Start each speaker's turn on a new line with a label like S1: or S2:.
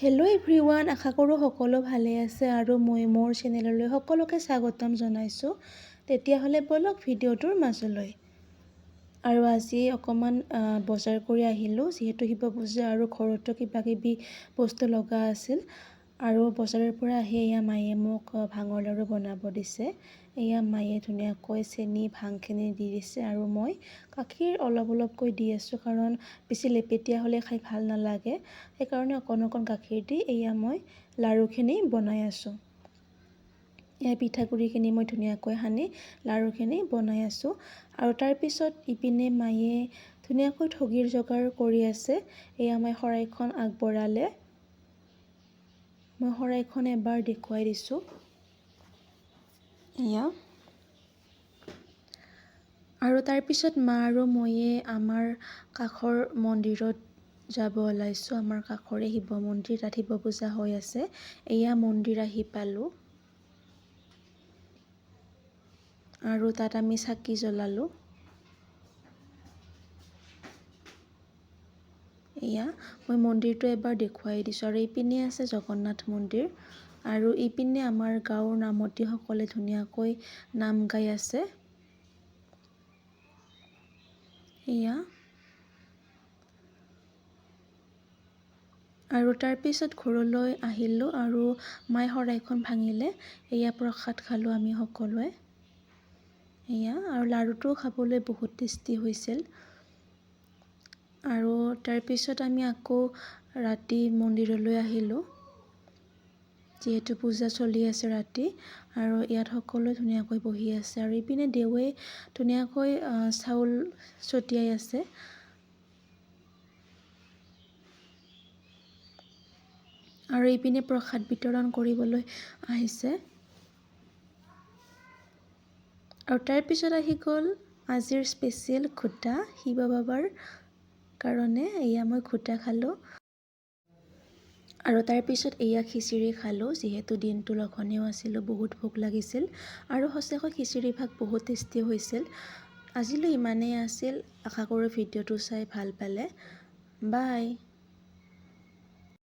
S1: Hello' everyone, আশা কৰোঁ সকলো ভালে আছে আৰু মই মোৰ চেনেললৈ সকলোকে স্বাগতম জনাইছোঁ। তেতিয়াহ'লে ব'লক ভিডিঅ'টোৰ মাজলৈ। আৰু আজি অকণমান বজাৰ কৰি আহিলোঁ, যিহেতু শিৱ পূজা আৰু ঘৰতো কিবাকিবি বস্তু লগা আছিল। আৰু বজাৰৰ পৰা আহি এয়া মায়ে মোক ভাঙৰ লাড়ু বনাব দিছে। এয়া মায়ে ধুনীয়াকৈ চেনি ভাংখিনি দি দিছে আৰু মই গাখীৰ অলপকৈ দি আছোঁ, কাৰণ বেছি লেপেটীয়া হ'লে খাই ভাল নালাগে। সেইকাৰণে অকণ গাখীৰ দি এয়া মই লাড়ুখিনি বনাই আছোঁ। এয়া পিঠাগুড়িখিনি মই ধুনীয়াকৈ সানি লাড়ুখিনি বনাই আছোঁ। আৰু তাৰপিছত ইপিনে মায়ে ধুনীয়াকৈ ঠগিৰ যোগাৰ কৰি আছে। এয়া মই শৰাইখন আগবঢ়ালে। মই শৰাইখন এবাৰ দেখুৱাই দিছোঁ। এয়া আৰু তাৰপিছত মা আৰু ময়ে আমাৰ কাষৰ মন্দিৰত যাব ওলাইছোঁ। আমাৰ কাষৰে শিৱ মন্দিৰ, তাত শিৱ পূজা হৈ আছে। এয়া মন্দিৰ আহি পালোঁ আৰু তাত আমি চাকি জ্বলালোঁ। এয়া মই মন্দিৰটো এবাৰ দেখুৱাই দিছোঁ। আৰু ইপিনে আছে জগন্নাথ মন্দিৰ আৰু ইপিনে আমাৰ গাঁৱৰ নামতীসকলে ধুনীয়াকৈ নাম গাই আছে। এয়া আৰু তাৰপিছত ঘৰলৈ আহিলোঁ আৰু মায়ে শৰাইখন ভাঙিলে। এয়া প্ৰসাদ খালোঁ আমি সকলোৱে। এয়া আৰু লাড়ুটোও খাবলৈ বহুত টেষ্টি হৈছিল। আৰু তাৰপিছত আমি আকৌ ৰাতি মন্দিৰলৈ আহিলোঁ, যিহেতু পূজা চলি আছে ৰাতি। আৰু ইয়াত সকলোৱে ধুনীয়াকৈ বহি আছে আৰু ইপিনে দেৱে ধুনীয়াকৈ চাউল ছটিয়াই আছে। আৰু ইপিনে প্ৰসাদ বিতৰণ কৰিবলৈ আহিছে। আৰু তাৰপিছত আহি গ'ল আজিৰ স্পেচিয়েল ঘোটা, শিৱ বাবাৰ কাৰণে। এয়া মই ঘোটা খালোঁ আৰু তাৰপিছত এয়া খিচিৰি খালোঁ, যিহেতু দিনটো লঘোণেও আছিলোঁ, বহুত ভোক লাগিছিল। আৰু সঁচাকৈ খিচিৰি ভাত বহুত টেষ্টি হৈছিল। আজিলৈ ইমানেই আছিল। আশা কৰোঁ ভিডিঅ'টো চাই ভাল পালে। বাই।